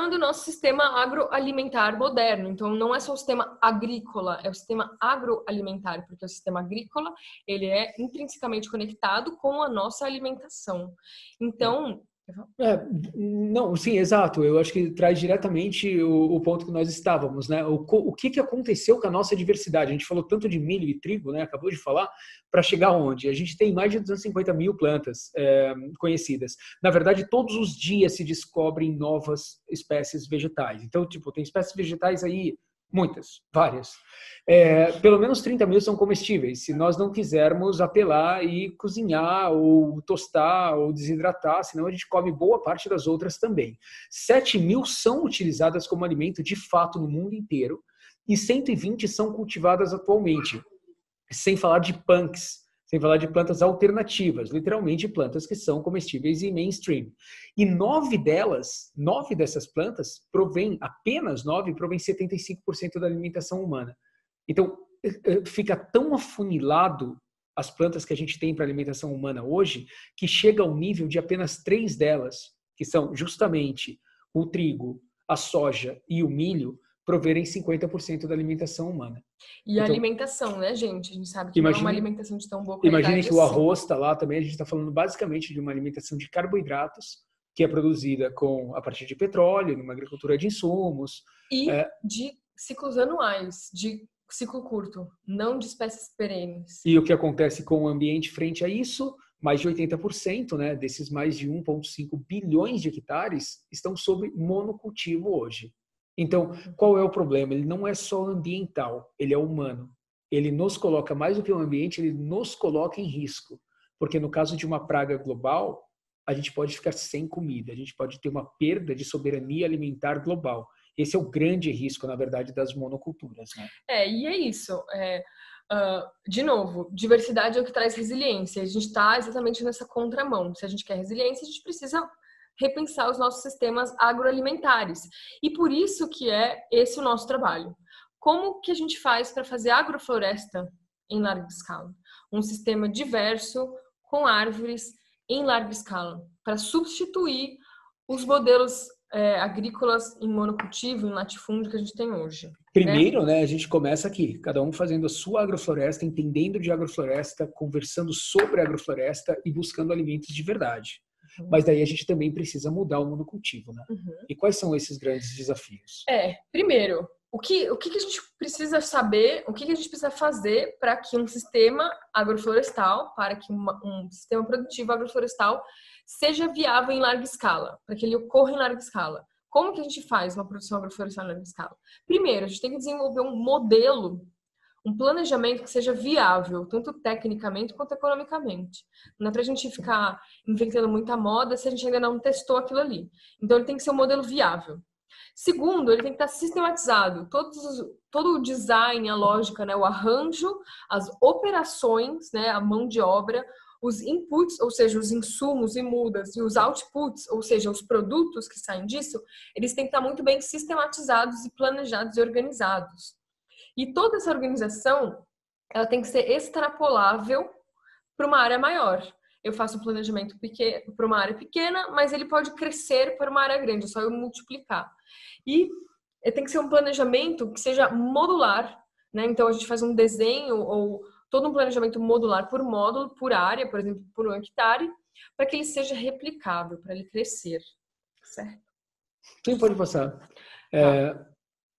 sistema do nosso sistema agroalimentar moderno. Então, não é só o sistema agrícola, é o sistema agroalimentar, porque o sistema agrícola, ele é intrinsecamente conectado com a nossa alimentação. Então... Não, sim, exato. Eu acho que traz diretamente o ponto que nós estávamos, né? O que aconteceu com a nossa diversidade? A gente falou tanto de milho e trigo, né? Acabou de falar, para chegar onde? A gente tem mais de 250 mil plantas conhecidas. Na verdade, todos os dias se descobrem novas espécies vegetais. Então, tipo, tem espécies vegetais aí, muitas, várias. Pelo menos 30 mil são comestíveis, se nós não quisermos apelar e cozinhar, ou tostar, ou desidratar, senão a gente come boa parte das outras também. 7 mil são utilizadas como alimento de fato no mundo inteiro, e 120 são cultivadas atualmente, sem falar de punks, sem falar de plantas alternativas, literalmente plantas que são comestíveis e mainstream. E 9 dessas plantas apenas 9 provém 75% da alimentação humana. Então, fica tão afunilado as plantas que a gente tem para alimentação humana hoje, que chega ao nível de apenas 3 delas, que são justamente o trigo, a soja e o milho, proverem 50% da alimentação humana. E a alimentação, né, gente? A gente sabe que não é uma alimentação de tão boa qualidade. Imagine que o arroz está lá também, a gente está falando basicamente de uma alimentação de carboidratos, que é produzida a partir de petróleo, numa agricultura de insumos. E de ciclos anuais, de ciclo curto, não de espécies perenes. E o que acontece com o ambiente frente a isso? Mais de 80%, né, desses mais de 1,5 bilhões de hectares estão sob monocultivo hoje. Então, qual é o problema? Ele não é só ambiental, ele é humano. Ele nos coloca, mais do que o ambiente, ele nos coloca em risco. Porque no caso de uma praga global, a gente pode ficar sem comida, a gente pode ter uma perda de soberania alimentar global. Esse é o grande risco, na verdade, das monoculturas, né? E é isso. De novo, diversidade é o que traz resiliência. A gente está exatamente nessa contramão. Se a gente quer resiliência, a gente precisa repensar os nossos sistemas agroalimentares. E por isso que é esse o nosso trabalho. Como que a gente faz para fazer agrofloresta em larga escala? Um sistema diverso, com árvores, em larga escala, para substituir os modelos agrícolas em monocultivo, em latifúndio que a gente tem hoje. Primeiro, né, a gente começa aqui, cada um fazendo a sua agrofloresta, entendendo de agrofloresta, conversando sobre agrofloresta e buscando alimentos de verdade. Mas daí a gente também precisa mudar o monocultivo, né? E quais são esses grandes desafios? Primeiro, o que a gente precisa saber, o que a gente precisa fazer para que um sistema agroflorestal, para que um sistema produtivo agroflorestal seja viável em larga escala, para que ele ocorra em larga escala. Como que a gente faz uma produção agroflorestal em larga escala? Primeiro, a gente tem que desenvolver um modelo, um planejamento que seja viável, tanto tecnicamente quanto economicamente. Não é para a gente ficar inventando muita moda se a gente ainda não testou aquilo ali. Então, ele tem que ser um modelo viável. Segundo, ele tem que estar sistematizado. Todo o design, a lógica, né, o arranjo, as operações, né, a mão de obra, os inputs, ou seja, os insumos e mudas, e os outputs, ou seja, os produtos que saem disso, eles têm que estar muito bem sistematizados e planejados e organizados. E toda essa organização, ela tem que ser extrapolável para uma área maior. Eu faço um planejamento para uma área pequena, mas ele pode crescer para uma área grande, é só eu multiplicar. E tem que ser um planejamento que seja modular, né? Então, a gente faz um desenho ou todo um planejamento modular por módulo, por área, por exemplo, por 1 hectare, para que ele seja replicável, para ele crescer, certo? Sim, pode passar.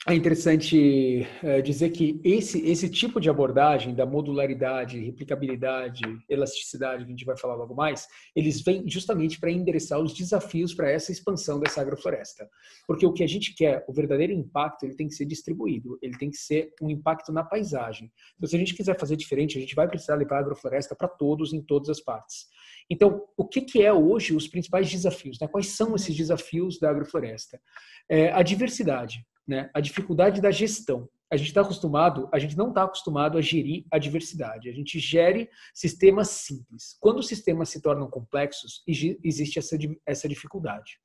É interessante dizer que esse tipo de abordagem da modularidade, replicabilidade, elasticidade, que a gente vai falar logo mais, eles vêm justamente para endereçar os desafios para essa expansão dessa agrofloresta. Porque o que a gente quer, o verdadeiro impacto, ele tem que ser distribuído, ele tem que ser um impacto na paisagem. Então, se a gente quiser fazer diferente, a gente vai precisar levar a agrofloresta para todos, em todas as partes. Então, o que é hoje os principais desafios, né? Quais são esses desafios da agrofloresta? A diversidade, né? A dificuldade da gestão. A gente não está acostumado a gerir a diversidade. A gente gere sistemas simples. Quando os sistemas se tornam complexos, existe essa dificuldade.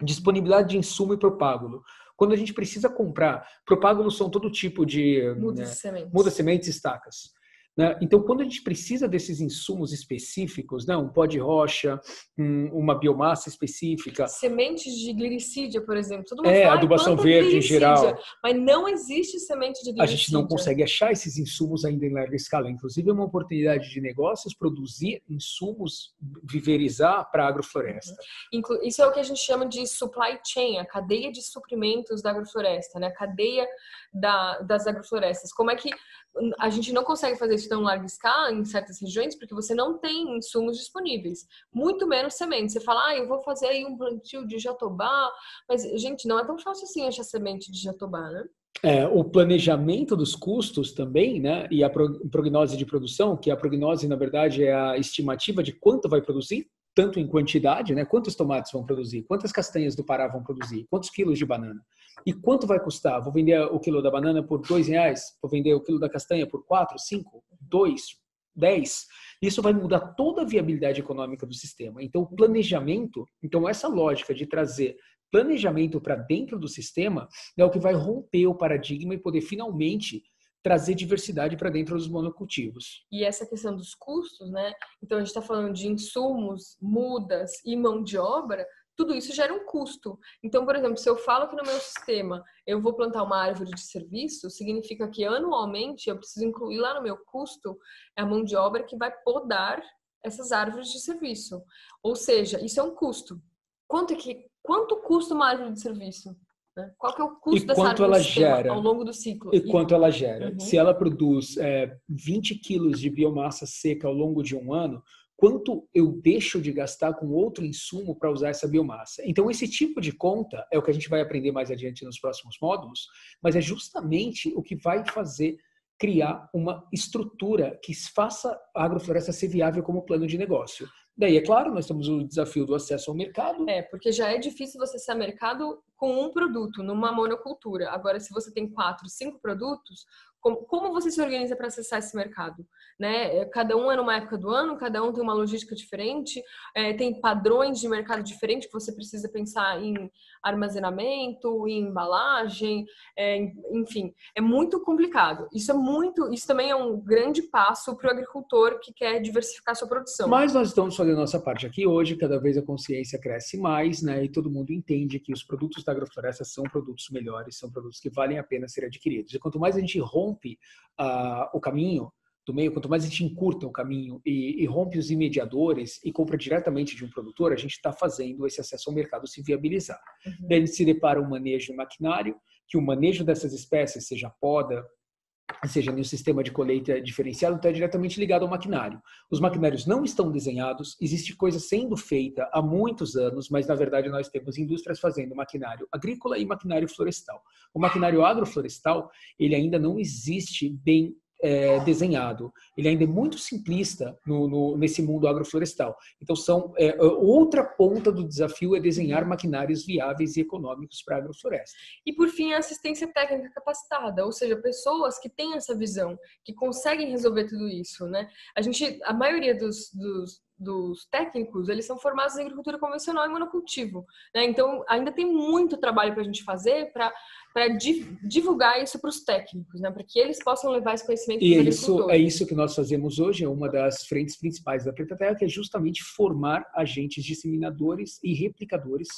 Disponibilidade de insumo e propágulo. Quando a gente precisa comprar, propágulos são todo tipo de mudas, sementes. Mudas, sementes e estacas. né? Então, quando a gente precisa desses insumos específicos, né? Um pó de rocha, uma biomassa específica. Sementes de glicídia, por exemplo. Todo mundo fala, adubação verde em geral. Mas não existe semente de glicídia. A gente não consegue achar esses insumos ainda em larga escala. Inclusive, é uma oportunidade de negócios produzir insumos, viverizar para a agrofloresta. Isso é o que a gente chama de supply chain, a cadeia de suprimentos da agrofloresta, né? A cadeia das agroflorestas. Como é que a gente não consegue fazer isso tão larga escala em certas regiões porque você não tem insumos disponíveis, muito menos sementes. Você fala, eu vou fazer aí um plantio de jatobá, mas, gente, não é tão fácil assim achar semente de jatobá, né? O planejamento dos custos também, né? E a prognose de produção, que a prognose, na verdade, é a estimativa de quanto vai produzir, tanto em quantidade, né? Quantos tomates vão produzir, quantas castanhas do Pará vão produzir, quantos quilos de banana. E quanto vai custar? Vou vender o quilo da banana por R$2? Vou vender o quilo da castanha por 4, 5, 2, 10? Isso vai mudar toda a viabilidade econômica do sistema. Então, o planejamento, essa lógica de trazer planejamento para dentro do sistema é o que vai romper o paradigma e poder finalmente trazer diversidade para dentro dos monocultivos. E essa questão dos custos, né? Então, a gente está falando de insumos, mudas e mão de obra, tudo isso gera um custo. Então, por exemplo, se eu falo que no meu sistema eu vou plantar uma árvore de serviço, significa que anualmente eu preciso incluir lá no meu custo a mão de obra que vai podar essas árvores de serviço. Ou seja, isso é um custo. Quanto custa uma árvore de serviço? Qual que é o custo dessa árvore de sistema ao longo do ciclo? E quanto ela gera? Se ela produz 20 quilos de biomassa seca ao longo de um ano, quanto eu deixo de gastar com outro insumo para usar essa biomassa? Então, esse tipo de conta é o que a gente vai aprender mais adiante nos próximos módulos, mas é justamente o que vai fazer criar uma estrutura que faça a agrofloresta ser viável como plano de negócio. Daí, é claro, nós temos o desafio do acesso ao mercado. Porque já é difícil você ser mercado com um produto, numa monocultura. Agora, se você tem 4, 5 produtos, como você se organiza para acessar esse mercado? Né? Cada um é numa época do ano, cada um tem uma logística diferente, tem padrões de mercado diferentes que você precisa pensar em armazenamento, em embalagem, enfim, é muito complicado. Isso também é um grande passo para o agricultor que quer diversificar sua produção. Mas nós estamos fazendo a nossa parte aqui hoje, cada vez a consciência cresce mais, né? E todo mundo entende que os produtos da agrofloresta são produtos melhores, são produtos que valem a pena ser adquiridos. E quanto mais a gente rompe o caminho do meio, quanto mais a gente encurta o caminho e rompe os mediadores e compra diretamente de um produtor, a gente está fazendo esse acesso ao mercado se viabilizar. Daí a gente se depara um manejo de maquinário, que o manejo dessas espécies, seja poda, seja no sistema de colheita diferenciado, está diretamente ligado ao maquinário. Os maquinários não estão desenhados, existe coisa sendo feita há muitos anos, mas na verdade nós temos indústrias fazendo maquinário agrícola e maquinário florestal. O maquinário agroflorestal, ele ainda não existe bem desenhado. Ele ainda é muito simplista nesse mundo agroflorestal. Então, outra ponta do desafio é desenhar maquinários viáveis e econômicos para a agrofloresta. E, por fim, a assistência técnica capacitada, ou seja, pessoas que têm essa visão, que conseguem resolver tudo isso, né? A maioria dos técnicos, eles são formados em agricultura convencional e monocultivo, né? Então, ainda tem muito trabalho para a gente fazer para divulgar isso para os técnicos, né? Para que eles possam levar esse conhecimento para os agricultores. É isso que nós fazemos hoje, é uma das frentes principais da Preta Terra, que é justamente formar agentes disseminadores e replicadores,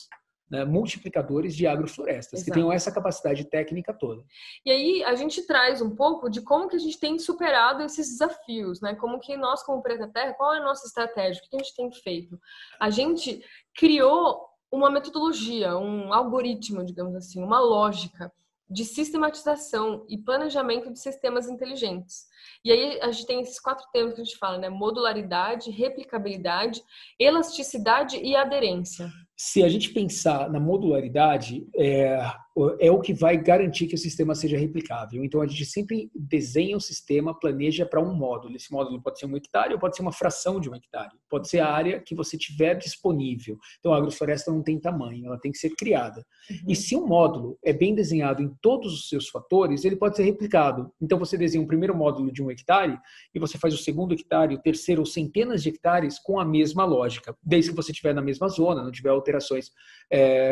né, multiplicadores de agroflorestas, que tenham essa capacidade técnica toda. E aí a gente traz um pouco de como que a gente tem superado esses desafios, né? Como que nós, como Preta Terra, qual é a nossa estratégia? O que a gente tem feito? A gente criou uma metodologia, um algoritmo, digamos assim, uma lógica de sistematização e planejamento de sistemas inteligentes. E aí a gente tem esses 4 termos que a gente fala, né? Modularidade, replicabilidade, elasticidade e aderência. Se a gente pensar na modularidade, é o que vai garantir que o sistema seja replicável. Então, a gente sempre desenha o sistema, planeja para um módulo. Esse módulo pode ser 1 hectare ou pode ser uma fração de 1 hectare. Pode ser a área que você tiver disponível. Então, a agrofloresta não tem tamanho, ela tem que ser criada. E se um módulo é bem desenhado em todos os seus fatores, ele pode ser replicado. Então, você desenha um primeiro módulo de 1 hectare e você faz o segundo hectare, o terceiro ou centenas de hectares com a mesma lógica, desde que você estiver na mesma zona, não tiver alterações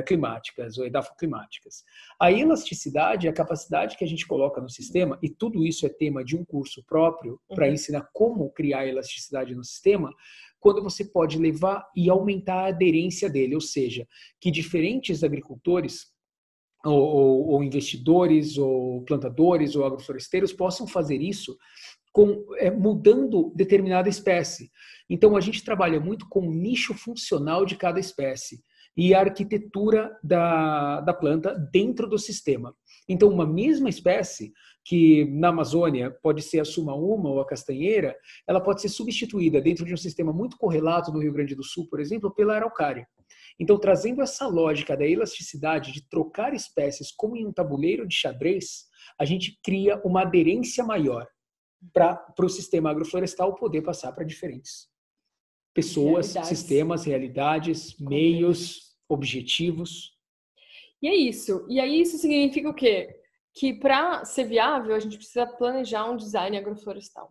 climáticas ou edafoclimáticas. A elasticidade é a capacidade que a gente coloca no sistema, e tudo isso é tema de um curso próprio para ensinar como criar elasticidade no sistema, quando você pode levar e aumentar a aderência dele, ou seja, que diferentes agricultores ou investidores, ou plantadores, ou agrofloresteiros possam fazer isso mudando determinada espécie. Então, a gente trabalha muito com o nicho funcional de cada espécie e a arquitetura da planta dentro do sistema. Então, uma mesma espécie, que na Amazônia pode ser a suma-uma ou a castanheira, ela pode ser substituída dentro de um sistema muito correlato no Rio Grande do Sul, por exemplo, pela araucária. Então, trazendo essa lógica da elasticidade, de trocar espécies como em um tabuleiro de xadrez, a gente cria uma aderência maior para o sistema agroflorestal poder passar para diferentes pessoas, sistemas, realidades, meios, objetivos. E é isso. E aí isso significa o quê? Que para ser viável, a gente precisa planejar um design agroflorestal.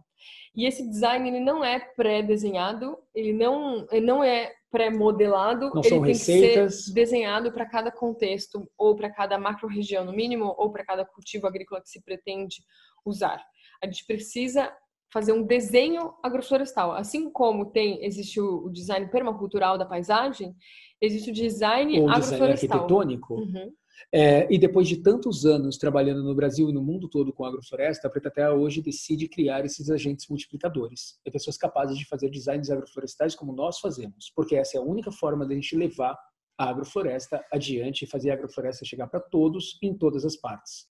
E esse design ele não é pré-desenhado, ele não é pré-modelado, não ele são tem receitas. que ser desenhado para cada contexto, ou para cada macro-região no mínimo, ou para cada cultivo agrícola que se pretende usar. A gente precisa fazer um desenho agroflorestal. Assim como existe o design permacultural da paisagem, existe o design ou agroflorestal. Design arquitetônico. E depois de tantos anos trabalhando no Brasil e no mundo todo com agrofloresta, a Preta Terra hoje decide criar esses agentes multiplicadores. É pessoas capazes de fazer designs agroflorestais como nós fazemos, porque essa é a única forma de a gente levar a agrofloresta adiante e fazer a agrofloresta chegar para todos em todas as partes.